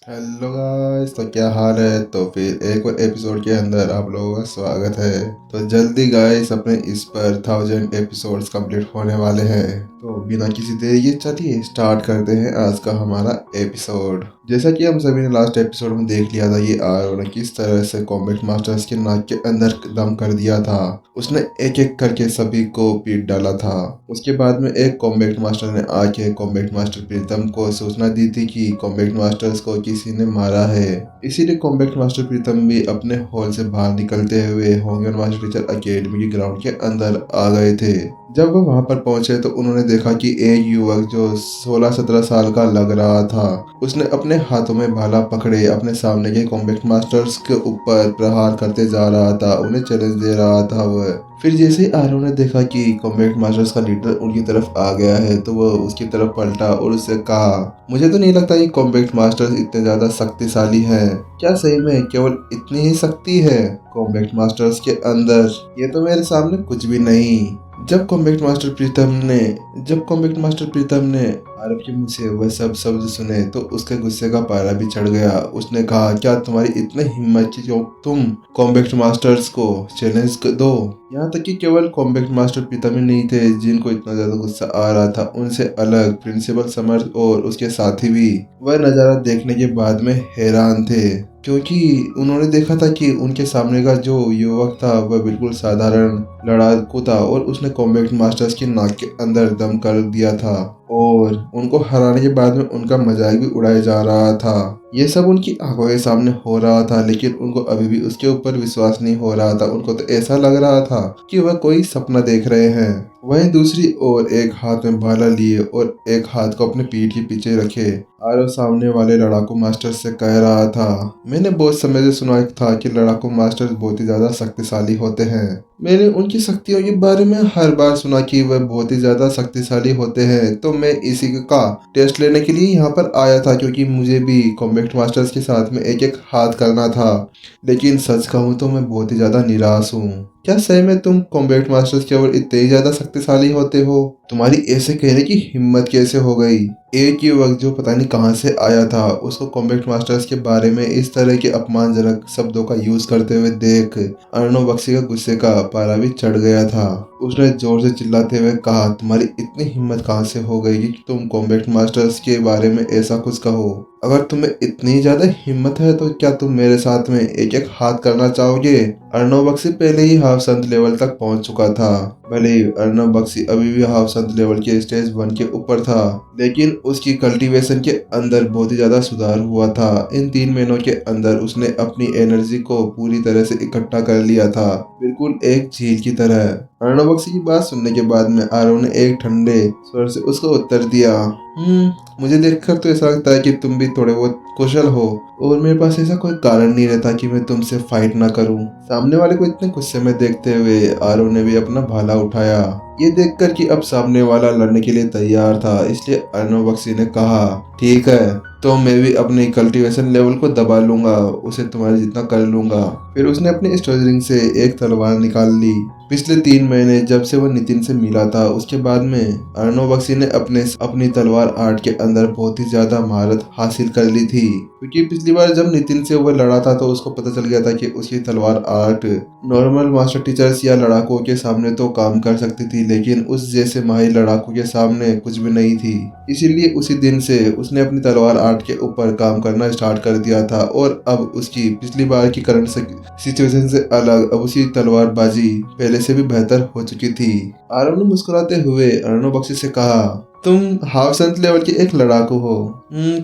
Hello guys, तो क्या हाल है। तो फिर एक और एपिसोड के अंदर आप लोगों का स्वागत है। तो जल्दी गाइस अपने इस पर 1000 एपिसोड्स कंप्लीट होने वाले हैं। तो बिना किसी देरी के चलिए स्टार्ट करते हैं आज का हमारा एपिसोड। जैसा कि हम सभी ने लास्ट एपिसोड में देख लिया था, ये आरो ने किस तरह से कॉम्बैट मास्टर्स के नाक के अंदर दम कर दिया था। उसने एक एक करके सभी को पीट डाला था। उसके बाद में एक कॉम्बैट मास्टर ने आके कॉम्बैट मास्टर प्रीतम को सूचना दी थी कि कॉम्बैट मास्टर्स को किसी ने मारा है। इसीलिए कॉम्बैट मास्टर प्रीतम भी अपने हॉल से बाहर निकलते हुए होंगन मास्टर टीचर अकेडमी के ग्राउंड के अंदर आ गए थे। जब वो वहां पर पहुंचे तो उन्होंने देखा कि एक युवक जो 16-17 साल का लग रहा था, उसने अपने हाथों में भाला पकड़े अपने सामने के कॉम्बैट मास्टर्स के ऊपर प्रहार करते जा रहा था, उन्हें चैलेंज दे रहा था वह। फिर जैसे ही आरो ने देखा कि कॉम्बैट मास्टर्स का लीडर उनकी तरफ आ गया है तो वह उसकी तरफ पलटा और उससे कहा, मुझे तो नहीं लगता कि कॉम्बैट मास्टर्स इतने ज्यादा शक्तिशाली हैं। क्या सही में केवल इतनी ही शक्ति है कॉम्बैट मास्टर्स के अंदर? ये तो मेरे सामने कुछ भी नहीं। जब कॉम्बैट मास्टर प्रीतम ने आरव के मुंह से वह सब शब्द सुने तो उसके गुस्से का पारा भी चढ़ गया। उसने कहा, क्या तुम्हारी इतनी हिम्मत कि जो तुम कॉम्बैट मास्टर्स को चैलेंज दो? यहाँ तक कि केवल कॉम्बैट मास्टर प्रीतम ही नहीं थे जिनको इतना ज्यादा गुस्सा आ रहा था, उनसे अलग प्रिंसिपल समर्थ और उसके साथी भी वह नजारा देखने के बाद में हैरान थे, क्योंकि उन्होंने देखा था कि उनके सामने का जो युवक था वह बिल्कुल साधारण लड़ाकू था और उसने कॉम्बैट मास्टर्स की नाक के अंदर दम कर दिया था और उनको हराने के बाद में उनका मजाक भी उड़ाया जा रहा था। ये सब उनकी आंखों के सामने हो रहा था, लेकिन उनको अभी भी उसके ऊपर विश्वास नहीं हो रहा था। उनको तो ऐसा लग रहा था कि वह कोई सपना देख रहे हैं। वहीं दूसरी ओर एक हाथ में भाला लिए और एक हाथ को अपने पीठ के पीछे रखे आरव सामने वाले लड़ाकू मास्टर से कह रहा था, मैंने बहुत समय से सुना था कि लड़ाकू मास्टर्स बहुत ही ज्यादा शक्तिशाली होते हैं। मैंने उनकी शक्तियों के बारे में हर बार सुना कि वह बहुत ही ज्यादा शक्तिशाली होते हैं, तो मैं इसी का टेस्ट लेने के लिए यहाँ पर आया था, क्योंकि मुझे भी कॉम्बैट मास्टर्स के साथ में एक एक हाथ करना था। लेकिन सच कहूँ तो मैं बहुत ही ज्यादा निराश हूँ। क्या सही में तुम कॉम्बैट मास्टर्स केवल इतने ही ज्यादा शक्तिशाली होते हो? तुम्हारी ऐसे कहने की हिम्मत कैसे हो गई? एक युवक जो पता नहीं कहां से आया था, उसको कॉम्बैट मास्टर्स के बारे में इस तरह के अपमानजनक शब्दों का यूज करते हुए देख अर्णव बख्शी का गुस्से का पारा भी चढ़ गया था। उसने जोर से चिल्लाते हुए कहा, तुम्हारी इतनी हिम्मत कहां से हो गई कि तुम कॉम्बैट मास्टर्स के बारे में ऐसा कुछ कहो? अगर तुम्हें इतनी ज्यादा हिम्मत है तो क्या तुम मेरे साथ में एक एक हाथ करना चाहोगे? अर्णव बख्शी पहले ही हाफ संत लेवल तक पहुंच चुका था। भले ही अर्णव बख्शी अभी भी हाफ संत लेवल के स्टेज 1 के ऊपर था, लेकिन उसकी कल्टीवेशन के अंदर बहुत ही ज्यादा सुधार हुआ था। इन 3 महीनों के अंदर उसने अपनी एनर्जी को पूरी तरह से इकट्ठा कर लिया था, बिल्कुल एक झील की तरह। अर्णव बख्शी की बात सुनने के बाद में आरव ने एक ठंडे स्वर से उसको उत्तर दिया, मुझे देखकर तो ऐसा लगता है कि तुम भी थोड़े बहुत कुशल हो और मेरे पास ऐसा कोई कारण नहीं रहता कि मैं तुमसे फाइट ना करूं। सामने वाले को इतने गुस्से में देखते हुए आरव ने भी अपना भाला उठाया। ये देखकर कि अब सामने वाला लड़ने के लिए तैयार था, इसलिए अर्णव बख्शी ने कहा, ठीक है, तो मैं भी अपनी कल्टीवेशन लेवल को दबा लूंगा, उसे तुम्हारे जितना कर लूंगा। फिर उसने अपने स्टोरेज रिंग से एक तलवार निकाल ली। पिछले 3 महीने जब से वो नितिन से मिला था, उसके बाद में अर्णव बख्शी ने अपनी तलवार आर्ट के अंदर बहुत ही ज्यादा महारत हासिल कर ली थी, क्योंकि पिछली बार जब नितिन से वो लड़ा था तो उसको पता चल गया था कि उसकी तलवार आर्ट नॉर्मल मास्टर टीचर्स या लड़ाकों के सामने तो काम कर सकती थी, लेकिन उस जैसे माहिर लड़ाकू के सामने कुछ भी नहीं थी। इसीलिए उसी दिन से उसने अपनी तलवार आर्ट के ऊपर काम करना स्टार्ट कर दिया था और अब उसकी पिछली बार की करंट सिचुएशन से अलग अब उसकी तलवारबाजी पहले से भी बेहतर हो चुकी थी। आरव ने मुस्कुराते हुए अर्णव बख्शी से कहा, तुम हाफ संत लेवल के एक लड़ाकू हो,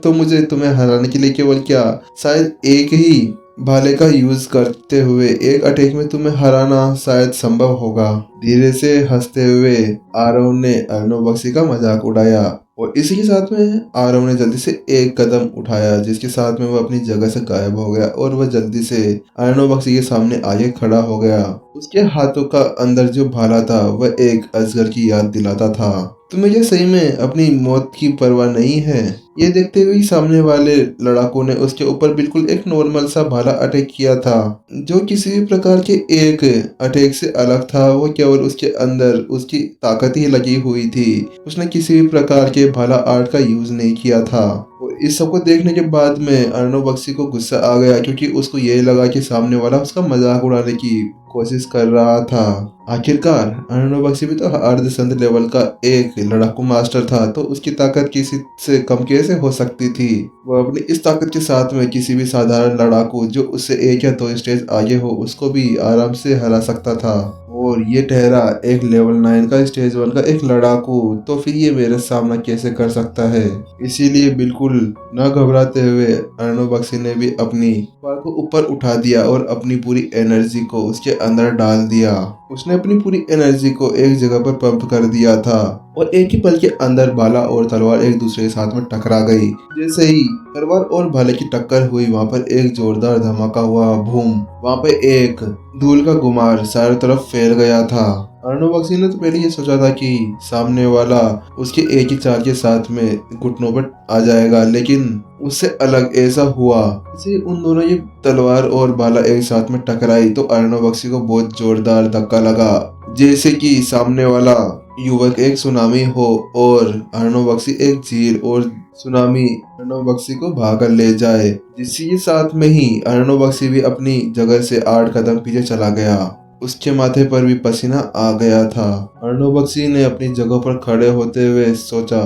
तो मुझे तुम्हें हराने के लिए केवल क्या शायद एक ही भाले का यूज करते हुए एक अटैक में तुम्हें हराना शायद संभव होगा। धीरे से हंसते हुए आरव ने अर्णव बख्शी का मजाक उड़ाया और इसी के साथ में आरव ने जल्दी से एक कदम उठाया, जिसके साथ में वह अपनी जगह से गायब हो गया और वह जल्दी से अर्णव बख्शी के सामने आगे खड़ा हो गया। उसके हाथों का अंदर जो भाला था वह एक अजगर की याद दिलाता था। तुम्हें क्या सही में अपनी मौत की परवाह नहीं है? ये देखते हुए सामने वाले लड़ाकों ने उसके ऊपर बिल्कुल एक नॉर्मल सा भाला अटैक किया था, जो किसी भी प्रकार के एक अटैक से अलग था। वो केवल उसके अंदर उसकी ताकत ही लगी हुई थी, उसने किसी भी प्रकार के भाला आर्ट का यूज नहीं किया था। और इस सब को देखने के बाद में अर्णव बख्शी को गुस्सा आ गया, क्योंकि उसको ये लगा कि सामने वाला उसका मजाक उड़ाने की कोशिश कर रहा था। आखिरकार अर्णव बख्शी भी तो अर्धसंत लेवल का एक लड़ाकू मास्टर था, तो उसकी ताकत किसी से कम कैसे हो सकती थी। वह अपनी इस ताकत के साथ में किसी भी साधारण लड़ाकू जो उससे 1 या 2 स्टेज आगे हो उसको भी आराम से हरा सकता था। और ये ठहरा एक लेवल 9 का स्टेज 1 का एक लड़ाकू, तो फिर ये मेरा सामना कैसे कर सकता है। इसीलिए बिल्कुल न घबराते हुए अर्णव बख्शी ने भी अपनी बाल को ऊपर उठा दिया और अपनी पूरी एनर्जी को उसके अंदर डाल दिया। उसने अपनी पूरी एनर्जी को एक जगह पर पंप कर दिया था और एक ही पल के अंदर भाला और तलवार एक दूसरे के साथ में टकरा गई। जैसे ही तलवार और भाले की टक्कर हुई, वहाँ पर एक जोरदार धमाका हुआ। बूम! वहाँ पे एक धूल का गुमार चारों तरफ फैल गया था। अर्णव बख्शी ने तो पहले ये सोचा था कि सामने वाला उसके एक ही चाल के साथ में घुटनों पर आ जाएगा, लेकिन उससे अलग ऐसा हुआ। इसे उन दोनों ये तलवार और भाला एक साथ में टकराई तो अर्णव बख्शी को बहुत जोरदार धक्का लगा, जैसे कि सामने वाला युवक एक सुनामी हो और अर्णव बख्शी एक झील और सुनामी अर्णव बख्शी को भाकर ले जाए। जिसके साथ में ही अर्णव बख्शी भी अपनी जगह से 8 कदम पीछे चला गया। उसके माथे पर भी पसीना आ गया था। अर्णव बख्शी ने अपनी जगह पर खड़े होते हुए सोचा,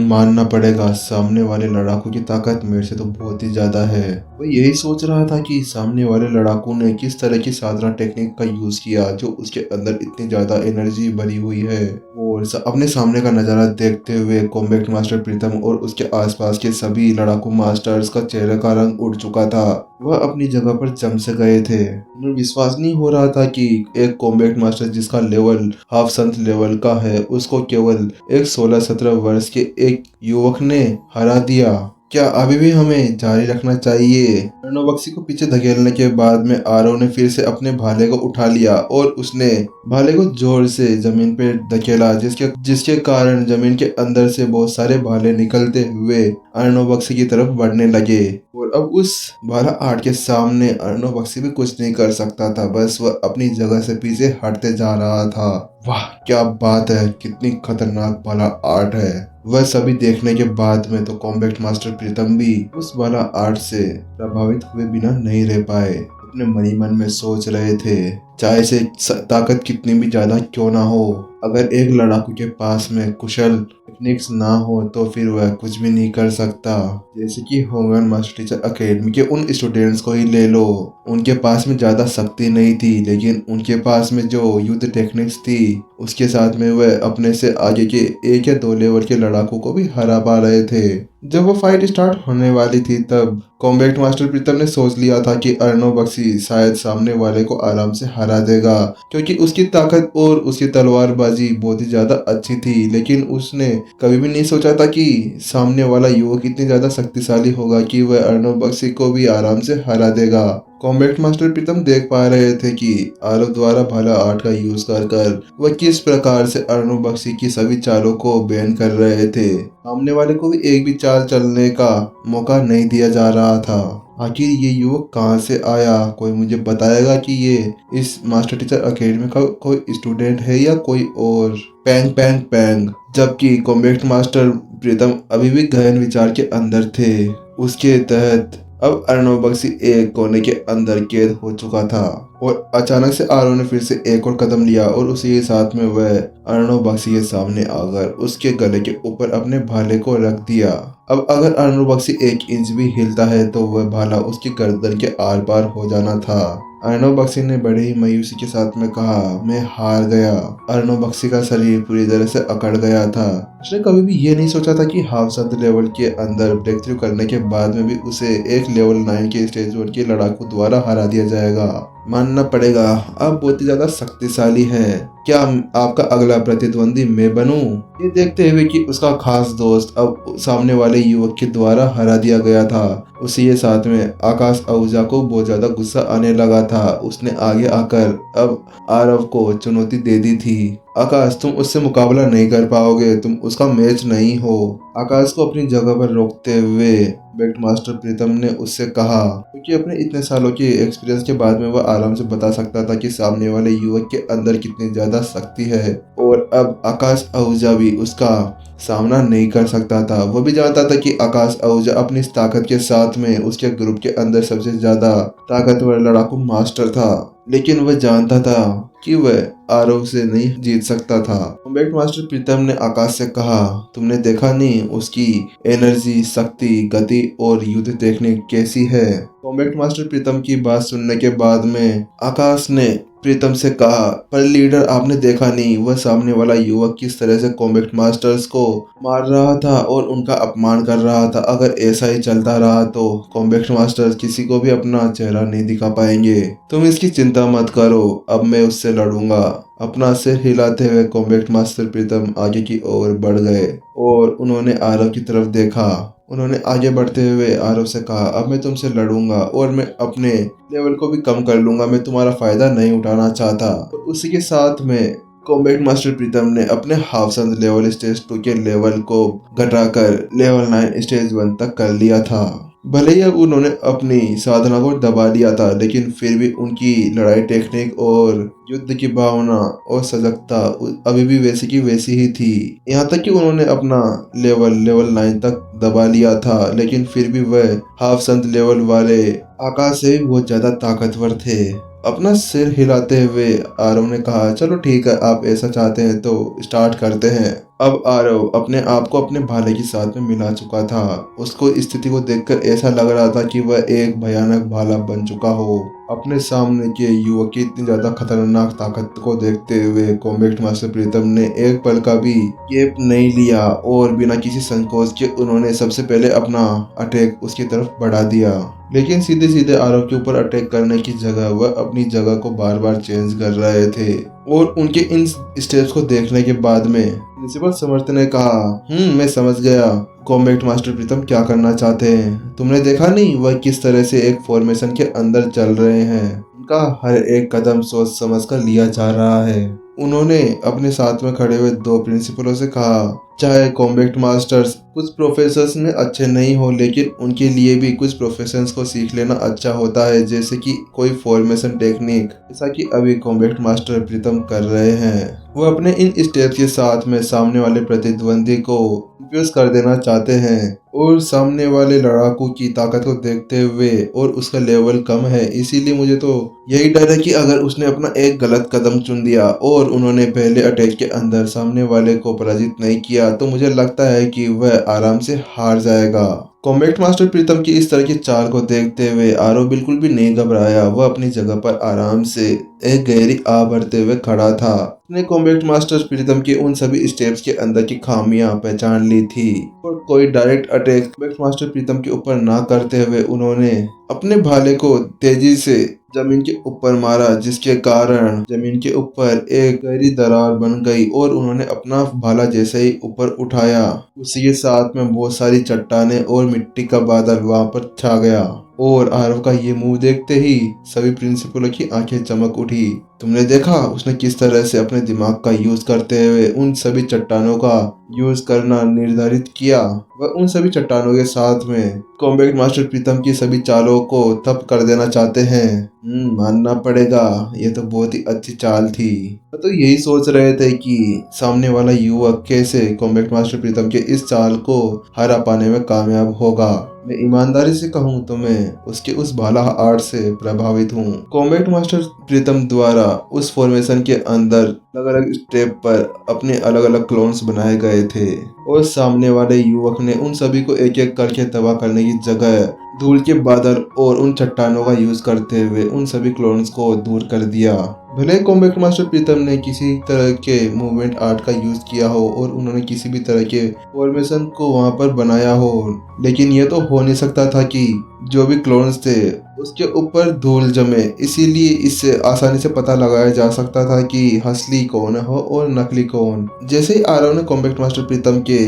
मानना पड़ेगा सामने वाले लड़ाकू की ताकत मेरे से तो बहुत ही ज्यादा है। वो यही सोच रहा था कि सामने वाले लड़ाकू ने किस तरह की साधना टेक्निक का यूज किया जो उसके अंदर इतनी ज्यादा एनर्जी भरी हुई है। और अपने सामने का नजारा देखते हुए कॉम्बैट मास्टर प्रीतम और उसके आसपास के सभी लड़ाकू मास्टर्स का चेहरे का रंग उड़ चुका था। वह अपनी जगह पर जम से गए थे। उन्हें विश्वास नहीं हो रहा था कि एक कॉम्बैट मास्टर जिसका लेवल हाफ संत लेवल का है, उसको केवल एक 16-17 वर्ष के एक युवक ने हरा दिया। क्या अभी भी हमें जारी रखना चाहिए? अर्णव बख्शी को पीछे धकेलने के बाद में आरव ने फिर से अपने भाले को उठा लिया और उसने भाले को जोर से जमीन पे धकेला, जिसके कारण जमीन के अंदर से बहुत सारे भाले निकलते हुए अर्णव बख्शी की तरफ बढ़ने लगे। और अब उस भाला आर्ट के सामने अर्णव बख्शी भी कुछ नहीं कर सकता था, बस वह अपनी जगह से पीछे हटते जा रहा था। वाह क्या बात है, कितनी खतरनाक भाला आर्ट है। वह सभी देखने के बाद में तो कॉम्बैट मास्टर प्रीतम भी उस भाला आर्ट से प्रभावित हुए बिना नहीं रह पाए। अपने मन में सोच रहे थे, चाहे से ताकत कितनी भी ज्यादा क्यों ना हो, अगर एक लड़ाकू के पास में कुशल टेक्निक्स ना हो तो फिर वह कुछ भी नहीं कर सकता। जैसे कि होमगन मास्टर टीचर अकेडमी के उन स्टूडेंट्स को ही ले लो, उनके पास में ज्यादा शक्ति नहीं थी, लेकिन उनके पास में जो युद्ध टेक्निक्स थी उसके साथ में वह अपने से आगे के 1 या 2 लेवल के लड़ाकू को भी हरा पा रहे थे। जब वो फाइट स्टार्ट होने वाली थी तब कॉम्बैट मास्टर प्रीतम ने सोच लिया था कि अर्णव बख्शी शायद सामने वाले को आराम से हरा देगा, क्योंकि उसकी ताकत और उसकी तलवारबाजी बहुत ही ज्यादा अच्छी थी। लेकिन उसने कभी भी नहीं सोचा था कि सामने वाला युवक इतनी ज्यादा शक्तिशाली होगा कि वह अर्णव बख्शी को भी आराम से हरा देगा। कॉम्बैट मास्टर प्रीतम देख पा रहे थे कि आरव द्वारा भाला आर्ट का यूज कर वह किस प्रकार से अर्णव बख्शी की सभी चालों को बैन कर रहे थे। सामने वाले को भी एक भी चाल चलने का मौका नहीं दिया जा रहा था। आखिर ये युवक कहाँ से आया? कोई मुझे बताएगा कि ये इस मास्टर टीचर अकेडमी का कोई स्टूडेंट है या कोई और? पैंग पैंग पैंग। जबकि कॉम्बैट मास्टर प्रीतम अभी भी गहन विचार के अंदर थे। उसके तहत अब अर्णव बख्शी एक कोने के अंदर कैद हो चुका था और अचानक से आरव ने फिर से एक और कदम लिया और उसी के साथ में वह अर्णव बख्शी के सामने आकर उसके गले के ऊपर अपने भाले को रख दिया। अब अगर अर्णव बख्शी 1 इंच भी हिलता है तो वह भाला उसकी गर्दन के आर पार हो जाना था। अर्णव बख्शी ने बड़े ही मायूसी के साथ में कहा, मैं हार गया। अर्णव बख्शी का शरीर पूरी तरह से अकड़ गया था। उसने कभी भी ये नहीं सोचा था कि हाफ संत लेवल के अंदर ब्रेक थ्रू करने के बाद में भी उसे एक लेवल 9 के स्टेज 1 के लड़ाकू द्वारा हरा दिया जाएगा। मानना पड़ेगा आप बहुत ही ज्यादा शक्तिशाली है। क्या आपका अगला प्रतिद्वंदी मैं बनूं? ये देखते हुए कि उसका खास दोस्त अब सामने वाले युवक के द्वारा हरा दिया गया था, उसी के साथ में आकाश आहूजा को बहुत ज्यादा गुस्सा आने लगा था। उसने आगे आकर अब आरव को चुनौती दे दी थी। आकाश, तुम उससे मुकाबला नहीं कर पाओगे, तुम उसका मैच नहीं हो। आकाश को अपनी जगह पर रोकते हुए कॉम्बैट मास्टर प्रीतम ने उससे कहा, क्योंकि अपने इतने सालों के एक्सपीरियंस के बाद में वह आराम से बता सकता था कि सामने वाले युवक के अंदर कितनी ज्यादा शक्ति है और अब आकाश आहूजा भी उसका सामना नहीं कर सकता था। वो भी जानता था कि आकाश आहूजा अपनी इस ताकत के साथ में उसके ग्रुप के अंदर सबसे ज्यादा ताकतवर लड़ाकू मास्टर था, लेकिन वह जानता था कि वह आरव से नहीं जीत सकता था। कॉम्बैट मास्टर प्रीतम ने आकाश से कहा, तुमने देखा नहीं उसकी एनर्जी, शक्ति, गति और युद्ध टेक्निक कैसी है। कॉम्बैट मास्टर प्रीतम की बात सुनने के बाद में आकाश ने प्रीतम से कहा, पर लीडर आपने देखा नहीं वह सामने वाला युवक किस तरह से कॉम्बैट मास्टर्स को मार रहा था और उनका अपमान कर रहा था। अगर ऐसा ही चलता रहा तो कॉम्बैट मास्टर्स किसी को भी अपना चेहरा नहीं दिखा पाएंगे। तुम इसकी चिंता मत करो, अब मैं उससे लड़ूंगा। अपना सिर हिलाते हुए कॉम्बैट मास्टर प्रीतम आगे की ओर बढ़ गए और उन्होंने आरव की तरफ देखा। उन्होंने आगे बढ़ते हुए आरव से कहा, अब मैं तुमसे लड़ूंगा और मैं अपने लेवल को भी कम कर लूंगा, मैं तुम्हारा फायदा नहीं उठाना चाहता। और उसी के साथ में कॉम्बैट मास्टर प्रीतम ने अपने हाफ संत लेवल स्टेज 2 के लेवल को घटाकर लेवल 9 स्टेज 1 तक कर लिया था। भले ही अब उन्होंने अपनी साधना को दबा लिया था, लेकिन फिर भी उनकी लड़ाई टेक्निक और युद्ध की भावना और सजगता अभी भी वैसी की वैसी ही थी। यहाँ तक कि उन्होंने अपना लेवल 9 तक दबा लिया था, लेकिन फिर भी वह हाफ संत लेवल वाले आकाश से बहुत ज्यादा ताकतवर थे। अपना सिर हिलाते हुए आरव ने कहा, चलो ठीक है, आप ऐसा चाहते हैं तो स्टार्ट करते हैं। अब आरव अपने आप को अपने भाले के साथ में मिला चुका था। उसको स्थिति को देखकर ऐसा लग रहा था कि वह एक भयानक भाला बन चुका हो। अपने सामने के युवक की इतनी ज्यादा खतरनाक ताकत को देखते हुए कॉम्बैट मास्टर प्रीतम ने एक पल का भी गैप नहीं लिया और बिना किसी संकोच के उन्होंने सबसे पहले अपना अटैक उसकी तरफ बढ़ा दिया। लेकिन सीधे सीधे आरव के ऊपर अटैक करने की जगह वह अपनी जगह को बार बार चेंज कर रहे थे। और उनके इन स्टेप्स को देखने के बाद में प्रिंसिपल समर्थ ने कहा, मैं समझ गया कॉम्बैट मास्टर प्रीतम क्या करना चाहते हैं। तुमने देखा नहीं वह किस तरह से एक फॉर्मेशन के अंदर चल रहे हैं। उनका हर एक कदम सोच समझ कर लिया जा रहा है। उन्होंने अपने साथ में खड़े हुए 2 प्रिंसिपलों से कहा, चाहे कॉम्बैट मास्टर्स कुछ प्रोफेसर्स में अच्छे नहीं हो, लेकिन उनके लिए भी कुछ प्रोफेशंस को सीख लेना अच्छा होता है, जैसे कि कोई फॉर्मेशन टेक्निक, जैसा कि अभी कॉम्बैट मास्टर प्रीतम कर रहे हैं। वो अपने इन स्टेप्स के साथ में सामने वाले प्रतिद्वंदी को कंफ्यूज कर देना चाहते हैं और सामने वाले लड़ाकू की ताकत को देखते हुए और उसका लेवल कम है, इसीलिए मुझे तो यही डर है कि अगर उसने अपना एक गलत कदम चुन दिया और उन्होंने पहले अटैक के अंदर सामने वाले को पराजित नहीं किया तो मुझे लगता है कि वह आराम से हार जाएगा। कॉम्बैट मास्टर प्रीतम की इस तरह की चाल को देखते हुए आरव बिल्कुल भी नहीं घबराया। वह अपनी जगह पर आराम से एक गहरी आह भरते हुए खड़ा था। उसने कॉम्बैट मास्टर प्रीतम के उन सभी स्टेप्स के अंदर की खामियां पहचान ली थी और कोई डायरेक्ट अटैक कॉम्बैट मास्टर प्रीतम के ऊपर ना करते हुए उन्होंने अपने भाले को तेजी से जमीन के ऊपर मारा, जिसके कारण जमीन के ऊपर एक गहरी दरार बन गई और उन्होंने अपना भाला जैसे ही ऊपर उठाया उसी के साथ में बहुत सारी चट्टानें और मिट्टी का बादल वहां पर छा गया। और आरव का ये मुंह देखते ही सभी प्रिंसिपलों की आंखें चमक उठी। तुमने देखा उसने किस तरह से अपने दिमाग का यूज करते हुए उन सभी चट्टानों का यूज करना निर्धारित किया। वह उन सभी चट्टानों के साथ में कॉम्बैट मास्टर प्रीतम की सभी चालों को ठप कर देना चाहते हैं। मानना पड़ेगा, ये तो बहुत ही अच्छी चाल थी। तो यही सोच रहे थे कि सामने वाला युवक कैसे कॉम्बैट मास्टर प्रीतम के इस चाल को हरा पाने में कामयाब होगा। मैं ईमानदारी से कहूँ तो मैं उसके उस भाला आर्ट से प्रभावित हूँ। कॉम्बैट मास्टर प्रीतम द्वारा उस फॉर्मेशन के अंदर अलग अलग स्टेप पर अपने अलग अलग क्लोन्स बनाए गए थे और सामने वाले युवक ने उन सभी को एक एक करके तबाह करने की जगह धूल के बादल और उन चट्टानों का यूज करते हुए उन सभी क्लोन्स को दूर कर दिया। भले कॉम्बैट मास्टर प्रीतम ने किसी तरह के मूवमेंट आर्ट का यूज किया हो और उन्होंने किसी भी तरह के फॉर्मेशन को वहां पर बनाया हो, लेकिन यह तो हो नहीं सकता था कि जो भी क्लोन्स थे उसके ऊपर धूल जमे, इसीलिए इससे आसानी से पता लगाया जा सकता था कि असली कौन हो और नकली कौन। जैसे ही आरव ने कॉम्बैट मास्टर प्रीतम के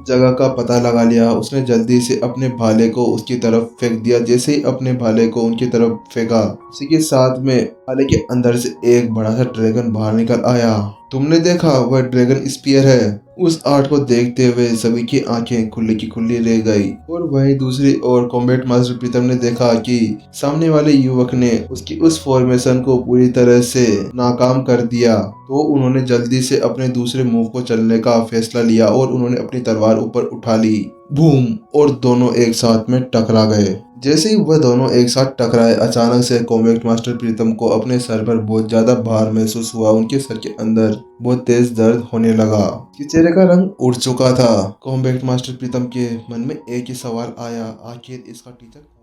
जगह का पता लगा लिया, उसने जल्दी से अपने भाले को उसकी तरफ फेंक दिया। जैसे ही अपने भाले को उनकी तरफ फेंका, उसी के साथ में भाले के अंदर से एक बड़ा सा ड्रैगन बाहर निकल आया तुमने देखा वह ड्रैगन स्पीयर है। उस आर्ट को देखते हुए सभी की आंखें खुली की खुली रह गई। और वहीं दूसरी ओर कॉम्बैट मास्टर प्रीतम ने देखा कि सामने वाले युवक ने उसकी उस फॉर्मेशन को पूरी तरह से नाकाम कर दिया। तो उन्होंने जल्दी से अपने दूसरे मूव को चलने का फैसला लिया और उन्होंने अपनी तलवार ऊपर उठा ली। बूम! और दोनों एक साथ में टकरा गए। जैसे ही वह दोनों एक साथ टकराए, अचानक से कॉम्बैट मास्टर प्रीतम को अपने सर पर बहुत ज्यादा भार महसूस हुआ। उनके सर के अंदर बहुत तेज दर्द होने लगा। उसके चेहरे का रंग उड़ चुका था। कॉम्बैट मास्टर प्रीतम के मन में एक ही सवाल आया, आखिर इसका टीचर